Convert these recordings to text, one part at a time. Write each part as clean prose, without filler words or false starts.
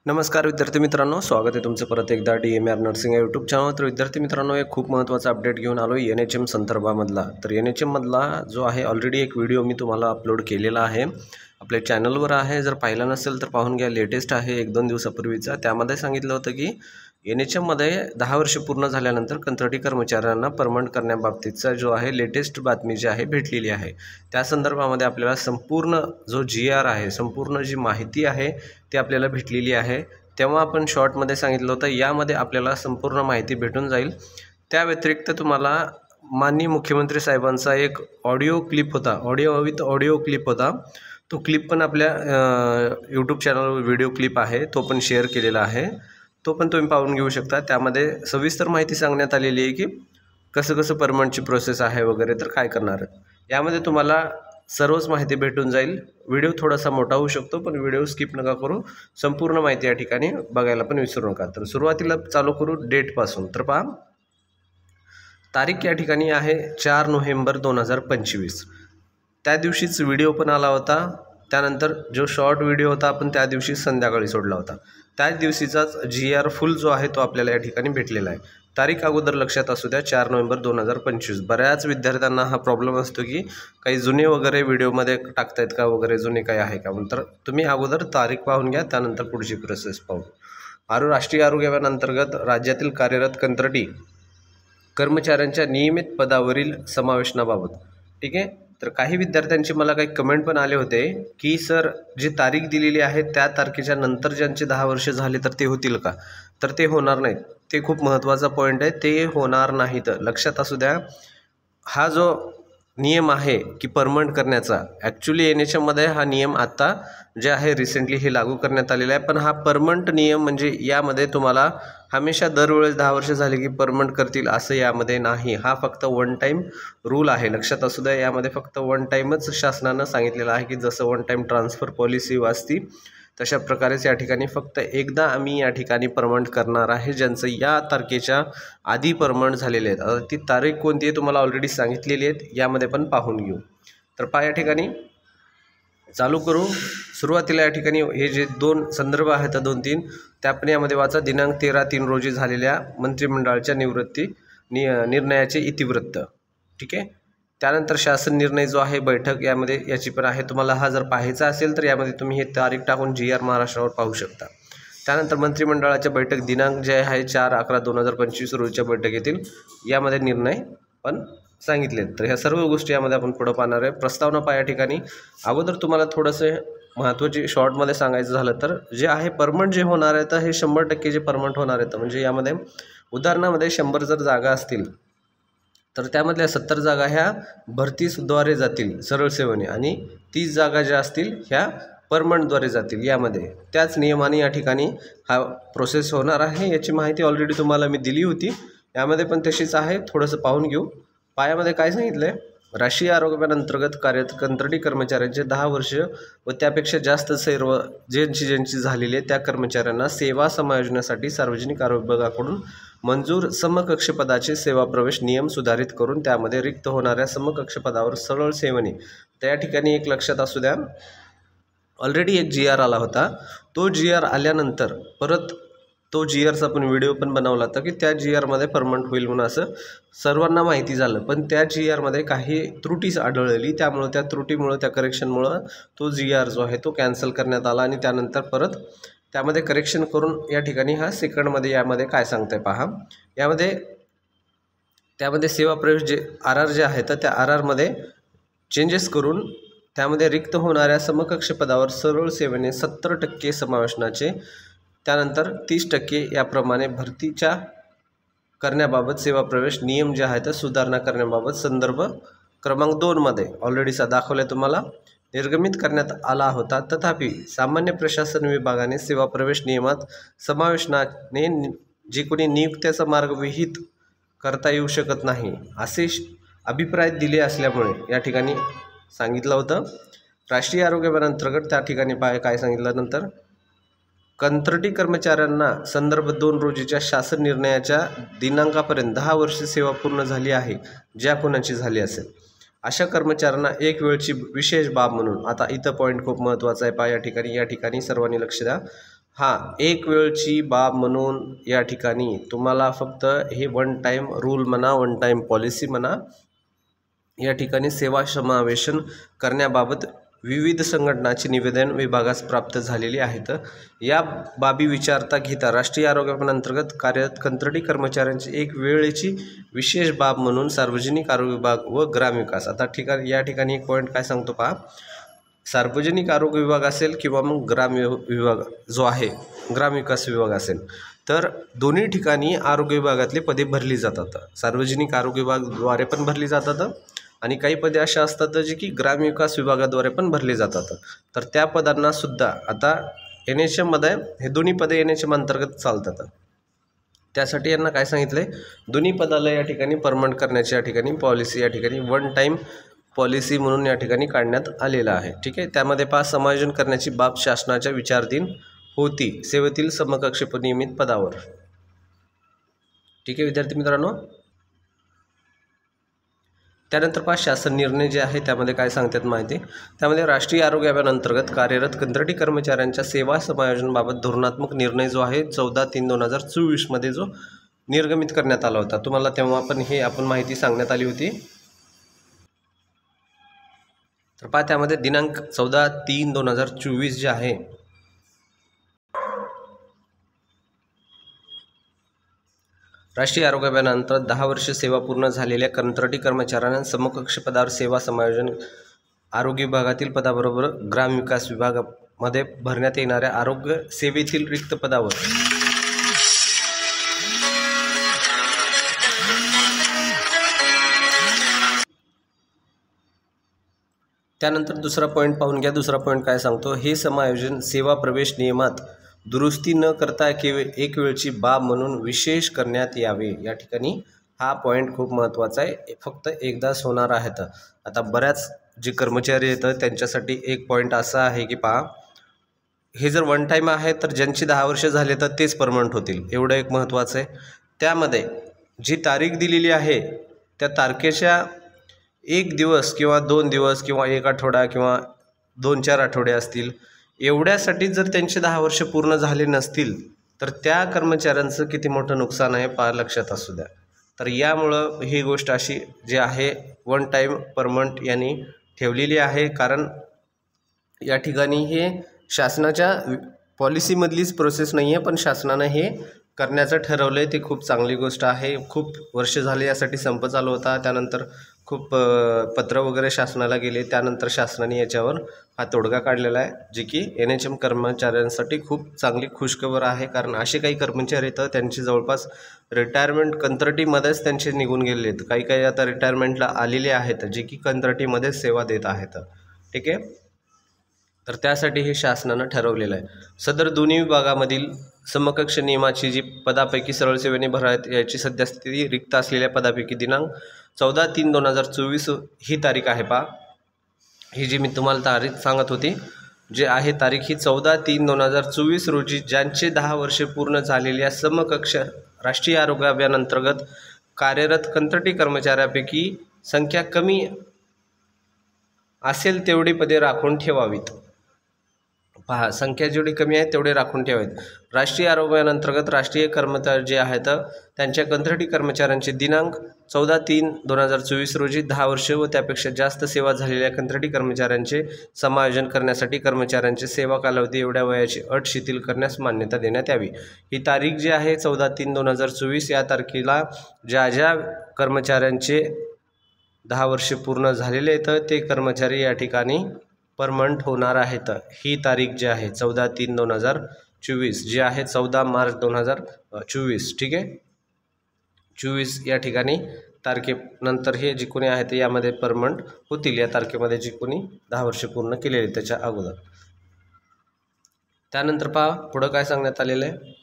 नमस्कार विद्यार्थी मित्रांनो, स्वागत आहे तुमचं परत एकदा DMR नर्सिंग या यूट्यूब चॅनल। तर विद्यार्थी मित्रांनो, एक खूप महत्त्वाचा अपडेट घेऊन आलो NHM संदर्भामधला। तर NHM मधला जो आहे ऑलरेडी एक व्हिडिओ मी तुम्हाला अपलोड केलेला आहे, आपल्या चॅनलवर आहे। जर पाहिला नसेल तर पाहून घ्या, लेटेस्ट आहे 1-2 दिवसापूर्वीचा। त्यामध्ये सांगितलं होतं की NHM मध्ये 10 वर्ष पूर्ण झाल्यानंतर कंत्राटी कर्मचाऱ्यांना परमनंट करण्याबाबतीचा जो आहे लेटेस्ट बातमी जी आहे भेटलेली आहे। त्या संदर्भामध्ये आपल्याला संपूर्ण जो GR आहे, संपूर्ण जी माहिती आहे ती आपल्याला भेटलेली आहे। तेव्हा आपण शॉर्टमध्ये सांगितलं होतं, यामध्ये आपल्याला संपूर्ण माहिती भेटून जाईल। त्या व्यतिरिक्त तुम्हाला माननीय मुख्यमंत्री साहेबांचा एक ऑडिओ क्लिप होता, ऑडिओ विथ ऑडिओ क्लिप होता। तो क्लिप पण आपल्या यूट्यूब चॅनलवर व्हिडिओ क्लिप आहे, तो पण शेअर केलेला आहे, तो पण तुम्ही पाहून घेऊ शकता। त्यामध्ये सविस्तर माहिती सांगण्यात आलेली आहे की कसं परमनंटची प्रोसेस आहे वगैरे, तर काय करणार यामध्ये तुम्हाला सर्वच माहिती भेटून जाईल। व्हिडिओ थोडासा मोठा होऊ शकतो, पण व्हिडिओ स्किप नका करू, संपूर्ण माहिती या ठिकाणी बघायला पण विसरू नका। तर सुरुवातीला चालू करू डेटपासून। तर पहा, तारीख या ठिकाणी आहे 4 नोव्हेंबर 2025। त्या दिवशीच व्हिडिओ पण आला होता। त्यानंतर जो शॉर्ट व्हिडिओ होता आपण त्या दिवशी संध्याकाळी सोडला होता। त्याच दिवशीचाच GR फुल जो आहे तो आपल्याला या ठिकाणी भेटलेला आहे। तारीख अगोदर लक्षात असू द्या, 4 नोव्हेंबर 2025। बऱ्याच विद्यार्थ्यांना हा प्रॉब्लेम असतो की काही जुने वगैरे व्हिडिओमध्ये टाकतायत का वगैरे, जुने काही आहे का म्हणून। तर तुम्ही अगोदर तारीख पाहून घ्या, त्यानंतर पुढची प्रोसेस पाहू। राष्ट्रीय आरोग्य अभियान अंतर्गत राज्यातील कार्यरत कंत्राटी कर्मचाऱ्यांच्या नियमित पदावरील समावेशनाबाबत, ठीक आहे। तर काही विद्यार्थ्यांचे मला काही कमेंट पण आले होते की सर, जी तारीख दिलेली आहे त्या तारखेच्या नंतर ज्यांचे 10 वर्ष झाले तर ते होतील का? तर ते होणार नाहीत। ते खूप महत्त्वाचा पॉईंट आहे, ते होणार नाहीत, लक्षात असू द्या। हा जो नियम आहे की परमनंट करण्याचा, ॲक्च्युली NHM मध्ये हा नियम आता जे आहे रिसेंटली हे लागू करण्यात आलेला आहे। पण हा परमनंट नियम म्हणजे यामध्ये तुम्हाला हमेशा दरवेळेस 10 वर्ष झाले की परमनंट करतील असं यामध्ये नाही। हा फक्त वन टाईम रूल आहे, लक्षात असू द्या। यामध्ये फक्त वन टाईमच शासनानं सांगितलेलं आहे की जसं वन टाईम ट्रान्सफर पॉलिसी वाचती तशा प्रकारेच या ठिकाणी फक्त एकदा आम्ही या ठिकाणी परमनंट करणार आहे, ज्यांचं या तारखेच्या आधी परमनंट झालेले आहेत। आता ती तारीख कोणती आहे तुम्हाला ऑलरेडी सांगितलेली आहे, यामध्ये पण पाहून घेऊ। तर पहा, या ठिकाणी चालू करू। सुरुवातीला या ठिकाणी हे जे 2 संदर्भ आहेत 2-3, त्या पण यामध्ये वाचा। दिनांक 13/3 रोजी झालेल्या मंत्रिमंडळाच्या निर्णयाचे इतिवृत्त, ठीक आहे। त्यानंतर शासन निर्णय जो आहे बैठक, यामध्ये याची पण आहे। तुम्हाला हा जर पाहायचा असेल तर यामध्ये तुम्ही हे तारीख टाकून GR महाराष्ट्रावर पाहू शकता। त्यानंतर मंत्रिमंडळाच्या बैठक दिनांक जे आहे 4/11/2025 रोजीच्या बैठकीतील यामध्ये निर्णय पण सांगितले। तर ह्या सर्व गोष्टी यामध्ये आपण पुढं पाहणार आहे। प्रस्तावना पहा, या ठिकाणी अगोदर तुम्हाला थोडंसं महत्त्वाची शॉर्टमध्ये सांगायचं झालं तर जे आहे परमनंट जे होणार आहे तर हे 100% जे परमनंट होणार आहेत, म्हणजे यामध्ये उदाहरणामध्ये 100 जर जागा असतील तर त्यामधल्या 70 जागा ह्या भरतीद्वारे जातील सरळ सेवेने, आणि 30 जागा ज्या असतील ह्या परमनंटद्वारे जातील। यामध्ये त्याच नियमाने या ठिकाणी हा प्रोसेस होणार आहे। याची माहिती ऑलरेडी तुम्हाला मी दिली होती, यामध्ये पण तशीच आहे, थोडंसं पाहून घेऊ। पायामध्ये काय सांगितलं आहे, राष्ट्रीय आरोग्य अभियान अंतर्गत कार्यरत कंत्राटी कर्मचाऱ्यांचे 10 वर्ष व त्यापेक्षा जास्त सर्व ज्यांची झालेली आहे त्या कर्मचाऱ्यांना सेवा समायोजनासाठी सार्वजनिक आरोग्य विभागाकडून मंजूर समकक्ष पदाचे सेवा प्रवेश नियम सुधारित करून त्यामध्ये रिक्त होणाऱ्या समकक्ष पदावर सरळ सेवेने, त्या ठिकाणी एक लक्षात असू द्या, ऑलरेडी एक GR आला होता। तो GR आल्यानंतर परत तो GRचा पण व्हिडिओ पण बनवला होता की त्या GR मध्ये परमनंट होईल म्हणून, असं सर्वांना माहिती झालं। पण त्या GR मध्ये काही त्रुटी आढळली, त्यामुळे त्या त्रुटीमुळे, त्या करेक्शनमुळं तो GR जो आहे तो कॅन्सल करण्यात आला, आणि त्यानंतर परत त्यामध्ये करेक्शन करून या ठिकाणी हा सेकंडमध्ये यामध्ये काय सांगताय पहा। त्यामध्ये सेवा प्रवेश जे RR जे आहे तर त्या RR मध्ये चेंजेस करून त्यामध्ये रिक्त होणाऱ्या समकक्ष पदावर सरळ सेवेने 70% समावेशनाचे, त्यानंतर 30% याप्रमाणे भरतीच्या करण्याबाबत सेवा प्रवेश नियम जे आहे तर सुधारणा करण्याबाबत संदर्भ क्रमांक 2 मध्ये ऑलरेडी दाखवले तुम्हाला निर्गमित करण्यात आला होता। तथापि सामान्य प्रशासन विभागाने सेवा प्रवेश नियमात समावेशनाने जे कोणी नियुक्त्याचा मार्ग विहित करता येऊ शकत नाही असे अभिप्राय दिले असल्यामुळे या ठिकाणी सांगितलं होतं। राष्ट्रीय आरोग्य अभियान अंतर्गत त्या ठिकाणी काय सांगितलं, नंतर कंत्राटी कर्मचाऱ्यांना संदर्भ 2 रोजीच्या शासन निर्णयाच्या दिनांकापर्यंत 10 वर्ष सेवा पूर्ण झाली आहे ज्या कोणाची झाली असेल अशा कर्मचाऱ्यांना एक वेळची विशेष बाब म्हणून, आता इथं पॉईंट खूप महत्त्वाचा आहे पहा, या ठिकाणी सर्वांनी लक्ष द्या। एक वेळची बाब म्हणून या ठिकाणी तुम्हाला फक्त हे वन टाईम रूल म्हणा, वन टाईम पॉलिसी म्हणा, या ठिकाणी सेवा समावेशन करण्याबाबत विविध संघटनाची निवेदन विभागास प्राप्त झालेली आहेत। या बाबी विचारता घेता राष्ट्रीय आरोग्य अभियानांतर्गत कार्यरत कंत्राटी कर्मचाऱ्यांची एक वेळेची विशेष बाब म्हणून सार्वजनिक आरोग्य विभाग व ग्रामविकास, आता या ठिकाणी एक पॉईंट काय सांगतो पहा, सार्वजनिक आरोग्य विभाग असेल किंवा मग ग्राम विभाग जो आहे ग्रामविकास विभाग असेल, तर दोन्ही ठिकाणी आरोग्य विभागातले पदे भरली जातात। सार्वजनिक आरोग्य विभागाद्वारे पण भरली जातात आणि काही पदे अशा असतात जे की ग्रामविकास विभागाद्वारे पण भरले जातात। तर त्या पदांना सुद्धा आता NHM मध्ये हे दोन्ही पदे NHM अंतर्गत चालतात। त्यासाठी यांना काय सांगितले, दोन्ही पदाला या ठिकाणी परमनंट करण्याची या ठिकाणी पॉलिसी या ठिकाणी वन टाईम पॉलिसी म्हणून या ठिकाणी काढण्यात आलेला आहे। ठीक आहे, त्यामध्ये समायोजन करण्याची बाब शासनाच्या विचाराधीन होती सेवेतील समकक्ष नियमित पदावर। ठीक आहे विद्यार्थी मित्रांनो, त्यानंतर शासन निर्णय जे आहे त्यामध्ये काय सांगतात माहिती, त्यामध्ये राष्ट्रीय आरोग्य अभियान अंतर्गत कार्यरत कंत्राटी कर्मचाऱ्यांच्या सेवा समायोजनाबाबत धोरणात्मक निर्णय जो आहे 14/3/2024 मध्ये जो निर्गमित करण्यात आला होता। तुम्हाला तेव्हा पण हे माहिती सांगण्यात आली होती। तर त्यामध्ये दिनांक 14/3/2024 जे आहे राष्ट्रीय आरोग्य अभियानांतर्गत 10 वर्ष सेवा पूर्ण झालेल्या कंत्राटी कर्मचाऱ्यांना समकक्ष पदावर सेवा समायोजन आरोग्य विभागातील पदाबरोबर ग्रामविकास विभागामध्ये भरण्यात येणाऱ्या आरोग्य सेवेतील रिक्त पदावर त्यानंतर दुसरा पॉईंट पाहून घ्या। दुसरा पॉईंट काय सांगतो, हे समायोजन सेवा प्रवेश नियमात दुरुस्ती न करता एक वेळची बाब म्हणून विशेष करण्यात यावे। या ठिकाणी हा पॉईंट खूप महत्त्वाचा आहे, फक्त एकदाच होणार आहेत। आता बऱ्याच जे कर्मचारी आहेत त्यांच्यासाठी एक पॉईंट असा आहे की पहा, हे जर वन टाईम आहे तर ज्यांची 10 वर्ष झाले तर तेच परमनंट होतील, एवढं एक महत्त्वाचं आहे। त्यामध्ये जी तारीख दिलेली आहे त्या तारखेच्या 1 दिवस किंवा 2 दिवस किंवा 1 आठवडा किंवा 2-4 आठवडे असतील, एवढ्यासाठी जर त्यांचे 10 वर्ष पूर्ण झाले नसतील तर त्या कर्मचाऱ्यांचं किती मोठं नुकसान आहे पहा, लक्षात असू द्या। तर यामुळं ही गोष्ट अशी जी आहे वन टाईम परमनंट यांनी ठेवलेली आहे, कारण या ठिकाणी हे शासनाच्या पॉलिसीमधलीच प्रोसेस नाही आहे, पण शासनानं हे करण्याचं ठरवलं आहे, ते खूप चांगली गोष्ट आहे। खूप वर्ष झाले यासाठी संप चालू होता, त्यानंतर खूप पत्र वगैरे शासनाला गेले, त्यानंतर शासनाने याच्यावर हा तोडगा काढलेला आहे, जे की NHM कर्मचाऱ्यांसाठी खूप चांगली खुशखबर आहे। कारण असे काही कर्मचारी तर त्यांची जवळपास रिटायरमेंट कंत्राटीमध्येच त्यांचे निघून गेले आहेत, काही आता रिटायरमेंटला आलेले आहेत जे की कंत्राटीमध्येच सेवा देत आहेत। ठीक आहे, तर त्यासाठी हे शासनानं ठरवलेलं आहे। सदर दोन्ही विभागामधील समकक्ष नियमाची जी पदापैकी सरळ सेवेने भरायत याची सद्यस्थिती रिक्त असलेल्या पदापैकी दिनांक 14/3/2024 ही तारीख आहे पहा, ही जी मी तुम्हाला तारीख सांगत होती, जे आहे तारीख ही 14/3/2024 रोजी ज्यांचे 10 वर्षे पूर्ण झालेल्या समकक्ष राष्ट्रीय आरोग्य अभियान अंतर्गत कार्यरत कंत्राटी कर्मचाऱ्यापैकी संख्या कमी असेल तेवढी पदे राखून ठेवावीत। पहा, संख्या जेवढी कमी आहे तेवढे राखून ठेवावेत। राष्ट्रीय आरोग्य अंतर्गत राष्ट्रीय कर्मचारी जे आहेत त्यांच्या कंत्राटी कर्मचाऱ्यांचे दिनांक 14/3/2024 रोजी 10 वर्ष व त्यापेक्षा जास्त सेवा झालेल्या कंत्राटी कर्मचाऱ्यांचे समायोजन करण्यासाठी कर्मचाऱ्यांचे सेवा कालावधी एवढ्या वयाची अट शिथिल करण्यास मान्यता देण्यात यावी। ही तारीख जी आहे 14/3/2024 या तारखेला ज्या कर्मचाऱ्यांचे 10 वर्ष पूर्ण झालेले आहेत ते कर्मचारी या ठिकाणी परमनंट होणार आहेत। ही तारीख जी आहे 14/3/2024 जी आहे 14 मार्च 2024, ठीक आहे, 24 या ठिकाणी तारखेनंतर हे जे कोणी आहेत यामध्ये परमनंट होतील, या तारखेमध्ये जे कोणी 10 वर्ष पूर्ण केलेले त्याच्या अगोदर। त्यानंतर पहा पुढं काय सांगण्यात आलेलं आहे,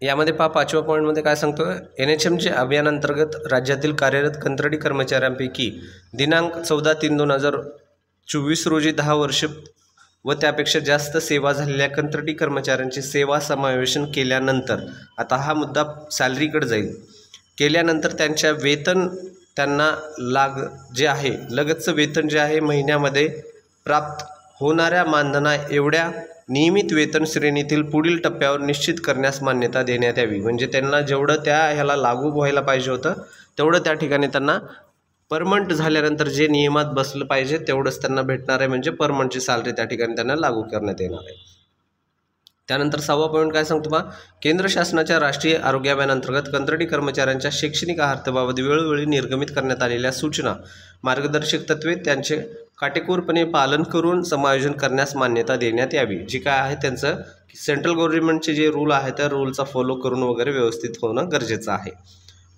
यामध्ये पहा 5व्या पॉईंटमध्ये काय सांगतो, NHM चे अभियानांतर्गत राज्यातील कार्यरत कंत्राटी कर्मचाऱ्यांपैकी दिनांक 14/3/2024 रोजी 10 वर्ष व त्यापेक्षा जास्त सेवा झालेल्या कंत्राटी कर्मचाऱ्यांची सेवा समावेशन केल्यानंतर, आता हा मुद्दा सॅलरीकडे जाईल, केल्यानंतर त्यांच्या वेतन त्यांना जे आहे लगतचं वेतन जे आहे महिन्यामध्ये प्राप्त होणाऱ्या मानधना एवढ्या नियमित वेतन श्रेणीतील पुढील टप्प्यावर निश्चित करण्यास मान्यता देण्यात यावी. म्हणजे त्यांना जेवढं त्या ह्याला लागू व्हायला पाहिजे होतं तेवढं त्या ठिकाणी त्यांना परमनंट झाल्यानंतर जे नियमात बसलं पाहिजे तेवढंच त्यांना भेटणार आहे. म्हणजे परमनंटची सॅलरी त्या ठिकाणी त्यांना लागू करण्यात येणार आहे. त्यानंतर 6वा पॉईंट काय सांगतो बा, केंद्र शासनाच्या राष्ट्रीय आरोग्य अभियानांतर्गत कंत्राटी कर्मचाऱ्यांच्या शैक्षणिक आहाराबाबत वेळोवेळी निर्गमित करण्यात आलेल्या सूचना, मार्गदर्शक तत्त्वे त्यांचे काटेकोरपणे पालन करून समायोजन करण्यास मान्यता देण्यात यावी. जी काय आहे त्यांचं सेंट्रल गव्हर्नमेंटचे जे रूल आहे त्या रूलचा फॉलो करून वगैरे व्यवस्थित होणं गरजेचं आहे.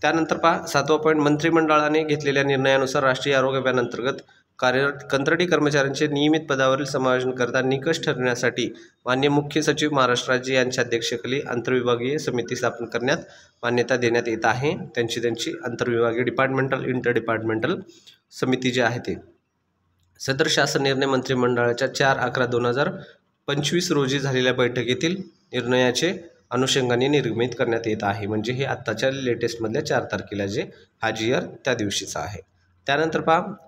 त्यानंतर 7वा पॉईंट, मंत्रिमंडळाने घेतलेल्या निर्णयानुसार राष्ट्रीय आरोग्य अभियानांतर्गत कार्यरत कंत्राटी कर्मचाऱ्यांचे नियमित पदावरील समायोजन करता निकष ठरवण्यासाठी माननीय मुख्य सचिव महाराष्ट्र राज्य यांच्या अध्यक्षतेखाली आंतरविभागीय समिती स्थापन करण्यात मान्यता देण्यात येत आहे. त्यांची आंतरविभागीय इंटर डिपार्टमेंटल समिती जी आहे ते सदर शासन निर्णय मंत्रिमंडळाच्या 4/11/2025 रोजी झालेल्या बैठकीतील निर्णयाचे अनुषंगाने निर्गमित करण्यात येत आहे. म्हणजे हे आत्ताच्या लेटेस्टमधल्या 4 तारखेला जे हाजियर त्या दिवशीचा आहे. त्यानंतर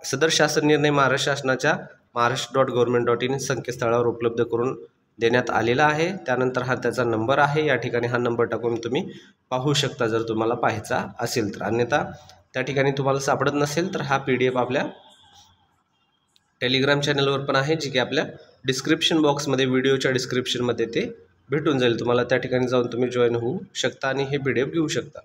सदर शासन निर्णय महाराष्ट्र शासनाच्या maharaष्ट्र.government.in संकेतस्थळावर उपलब्ध करून देण्यात आलेला आहे. त्यानंतर हा त्याचा नंबर आहे. या ठिकाणी हा नंबर टाकून तुम्ही पाहू शकता जर तुम्हाला पाहायचा असेल तर. अन्यथा त्या ठिकाणी तुम्हाला सापडत नसेल तर हा PDF आपल्या टेलिग्राम चॅनलवर पण आहे, जी की आपल्या डिस्क्रिप्शन बॉक्समध्ये व्हिडिओच्या डिस्क्रिप्शनमध्ये ते भेटून जाईल. तुम्हाला त्या ठिकाणी जाऊन तुम्ही जॉईन होऊ शकता आणि हे PDF घेऊ शकता.